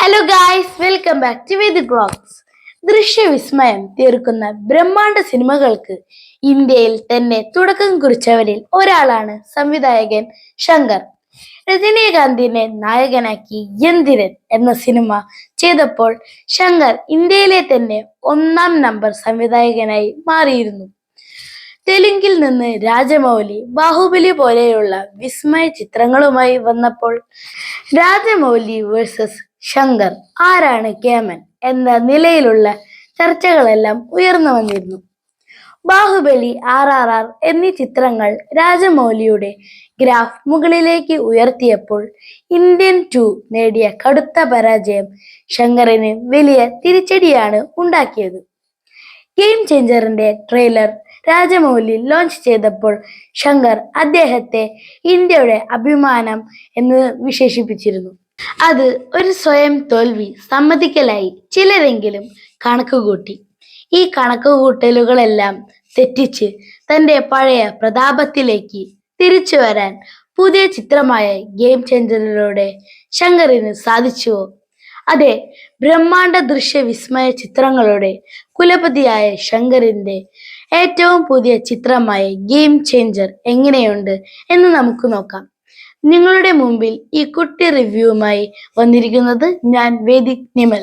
Hello guys, welcome back to Vedic vlogs. ദൃശ്യവിസ്മയം തീർക്കുന്ന ബ്രഹ്മാണ്ഡ സിനിമകൾക്ക് ഇന്ത്യയിൽ തന്നെ തുടക്കം കുറിച്ചവരിൽ ഒരാളാണ് സംവിധായകൻ ശങ്കർ. രജനീകാന്തിനെ നായകനാക്കി യന്തിരൻ എന്ന സിനിമ ചെയ്തപ്പോൾ ശങ്കർ ഇന്ത്യയിലെ തന്നെ ഒന്നാം നമ്പർ സംവിധായകനായി മാറിയിരുന്നു. തെലുങ്കിൽ നിന്ന് രാജമൗലി ബാഹുബലി പോലെയുള്ള വിസ്മയ ചിത്രങ്ങളുമായി വന്നപ്പോൾ രാജമൗലി വേഴ്സസ് ശങ്കർ, ആരാണ് കേമൻ എന്ന നിലയിലുള്ള ചർച്ചകളെല്ലാം ഉയർന്നു വന്നിരുന്നു. ബാഹുബലി, RRR എന്നീ ചിത്രങ്ങൾ രാജമൗലിയുടെ ഗ്രാഫ് മുകളിലേക്ക് ഉയർത്തിയപ്പോൾ ഇന്ത്യൻ 2 നേടിയ കടുത്ത പരാജയം ശങ്കറിന് വലിയ തിരിച്ചടിയാണ് ഉണ്ടാക്കിയത്. ഗെയിം ചേഞ്ചറിന്റെ ട്രെയിലർ രാജമൗലി ലോഞ്ച് ചെയ്തപ്പോൾ ശങ്കർ അദ്ദേഹത്തെ ഇന്ത്യയുടെ അഭിമാനം എന്ന് വിശേഷിപ്പിച്ചിരുന്നു. അത് ഒരു സ്വയം തോൽവി സമ്മതിക്കലായി ചിലരെങ്കിലും കണക്കുകൂട്ടി. ഈ കണക്കുകൂട്ടലുകളെല്ലാം തെറ്റിച്ച് തന്റെ പഴയ പ്രതാപത്തിലേക്ക് തിരിച്ചു വരാൻ പുതിയ ചിത്രമായ ഗെയിം ചേഞ്ചറിലൂടെ ശങ്കറിന് സാധിച്ചുവോ? അതെ, ബ്രഹ്മാണ്ഡ ദൃശ്യ വിസ്മയ ചിത്രങ്ങളുടെ കുലപതിയായ ശങ്കറിന്റെ ഏറ്റവും പുതിയ ചിത്രമായ ഗെയിം ചേഞ്ചർ എങ്ങനെയുണ്ട് എന്ന് നമുക്ക് നോക്കാം. നിങ്ങളുടെ മുമ്പിൽ ഈ കുട്ടി റിവ്യൂവുമായി വന്നിരിക്കുന്നത് ഞാൻ വേദിക് നിമൽ.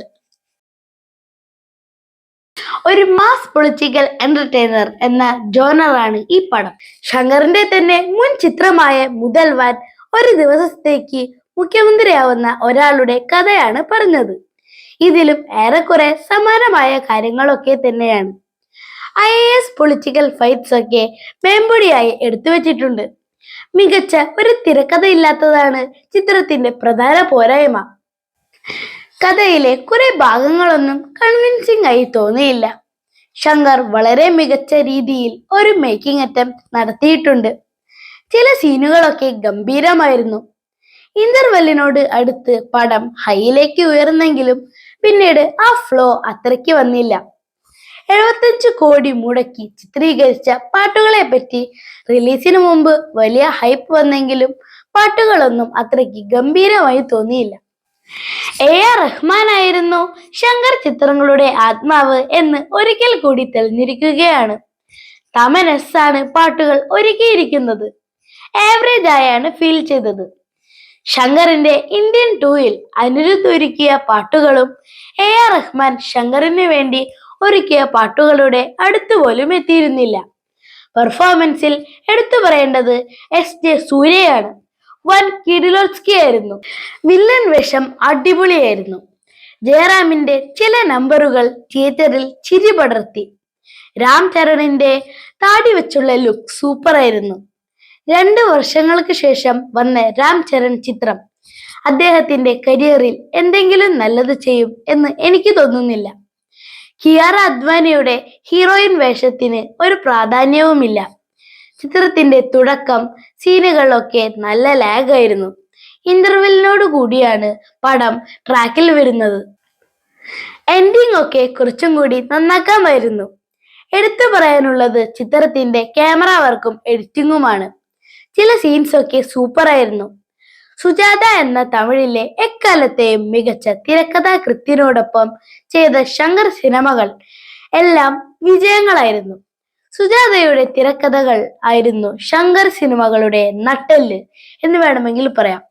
ഒരു മാസ് പൊളിറ്റിക്കൽ എന്റർടൈനർ എന്ന ജോണറാണ് ഈ പടം. ശങ്കറിന്റെ തന്നെ മുൻ ചിത്രമായ മുതൽവാൻ ഒരു ദിവസത്തേക്ക് മുഖ്യമന്ത്രിയാവുന്ന ഒരാളുടെ കഥയാണ് പറഞ്ഞത്. ഇതിലും ഏറെക്കുറെ സമാനമായ കാര്യങ്ങളൊക്കെ തന്നെയാണ്. IAS പൊളിറ്റിക്കൽ ഫൈറ്റ്സ് ഒക്കെ മേമ്പൊടിയായി എടുത്തു വെച്ചിട്ടുണ്ട്. മികച്ച ഒരു തിരക്കഥയില്ലാത്തതാണ് ചിത്രത്തിന്റെ പ്രധാന പോരായ്മ. കഥയിലെ കുറെ ഭാഗങ്ങളൊന്നും കൺവിൻസിംഗ് ആയി തോന്നിയില്ല. ശങ്കർ വളരെ മികച്ച രീതിയിൽ ഒരു മേക്കിംഗ് അറ്റംപ്റ്റ് നടത്തിയിട്ടുണ്ട്. ചില സീനുകളൊക്കെ ഗംഭീരമായിരുന്നു. ഇന്റർവെല്ലിനോട് അടുത്ത് പടം ഹൈയിലേക്ക് ഉയർന്നെങ്കിലും പിന്നീട് ആ ഫ്ലോ അത്രയ്ക്ക് വന്നില്ല. 75 കോടി മുടക്കി ചിത്രീകരിച്ച പാട്ടുകളെ പറ്റി റിലീസിന് മുമ്പ് വലിയ ഹൈപ്പ് വന്നെങ്കിലും പാട്ടുകളൊന്നും അത്രയ്ക്ക് ഗംഭീരമായി തോന്നിയില്ല. AR റഹ്മാൻ ആയിരുന്നു ശങ്കർ ചിത്രങ്ങളുടെ ആത്മാവ് എന്ന് ഒരിക്കൽ കൂടി തെളിഞ്ഞിരിക്കുകയാണ്. തമൻ S ആണ് പാട്ടുകൾ ഒരുക്കിയിരിക്കുന്നത്. ആവറേജ് ആയാണ് ഫീൽ ചെയ്തത്. ശങ്കറിന്റെ ഇന്ത്യൻ 2-ൽ അനിരുദ്ധ് ഒരുക്കിയ പാട്ടുകളും AR റഹ്മാൻ ശങ്കറിന് വേണ്ടി ഒരുക്കിയ പാട്ടുകളുടെ അടുത്ത് പോലും എത്തിയിരുന്നില്ല. പെർഫോമൻസിൽ എടുത്തു പറയേണ്ടത് SJ സൂര്യയാണ്. വൻ കിടിലോസ്കി ആയിരുന്നു. വില്ലൻ വേഷം അടിപൊളിയായിരുന്നു. ജയറാമിന്റെ ചില നമ്പറുകൾ തിയേറ്ററിൽ ചിരി പടർത്തി. രാം ചരണിന്റെ താടി വെച്ചുള്ള ലുക്ക് സൂപ്പറായിരുന്നു. 2 വർഷങ്ങൾക്ക് ശേഷം വന്ന രാം ചരൺ ചിത്രം അദ്ദേഹത്തിന്റെ കരിയറിൽ എന്തെങ്കിലും നല്ലത് ചെയ്യും എന്ന് എനിക്ക് തോന്നുന്നില്ല. കിയാറ അദ്വാനിയുടെ ഹീറോയിൻ വേഷത്തിന് ഒരു പ്രാധാന്യവുമില്ല. ചിത്രത്തിന്റെ തുടക്കം സീനുകളൊക്കെ നല്ല ലാഗായിരുന്നു. ഇന്റർവെല്ലിനോട് കൂടിയാണ് പടം ട്രാക്കിൽ വരുന്നത്. എൻഡിങ് ഒക്കെ കുറച്ചും കൂടി നന്നാക്കാമായിരുന്നു. എടുത്തു പറയാനുള്ളത് ചിത്രത്തിന്റെ ക്യാമറ വർക്കും എഡിറ്റിംഗുമാണ്. ചില സീൻസ് ഒക്കെ സൂപ്പറായിരുന്നു. സുജാത എന്ന തമിഴിലെ എക്കാലത്തെയും മികച്ച തിരക്കഥാകൃത്തിനോടൊപ്പം ചെയ്ത ശങ്കർ സിനിമകൾ എല്ലാം വിജയങ്ങളായിരുന്നു. സുജാതയുടെ തിരക്കഥകൾ ആയിരുന്നു ശങ്കർ സിനിമകളുടെ നട്ടെല്ല് എന്ന് വേണമെങ്കിൽ പറയാം.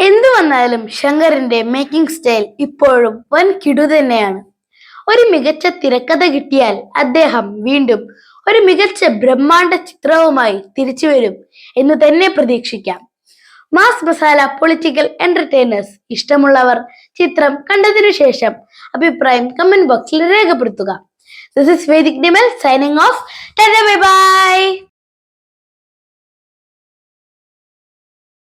എന്തു വന്നാലും ശങ്കറിന്റെ മേക്കിംഗ് സ്റ്റൈൽ ഇപ്പോഴും വൻ കിടു തന്നെയാണ്. ഒരു മികച്ച തിരക്കഥ കിട്ടിയാൽ അദ്ദേഹം വീണ്ടും ഒരു മികച്ച ബ്രഹ്മാണ്ഡ ചിത്രവുമായി തിരിച്ചു വരും എന്ന് തന്നെ പ്രതീക്ഷിക്കാം. മാസ് മസാല പൊളിറ്റിക്കൽ എന്റർടൈനേഴ്സ് ഇഷ്ടമുള്ളവർ ചിത്രം കണ്ടതിനു ശേഷം അഭിപ്രായം കമന്റ് ബോക്സിൽ രേഖപ്പെടുത്തുക. This is Vedic Nimal signing off. Bye bye.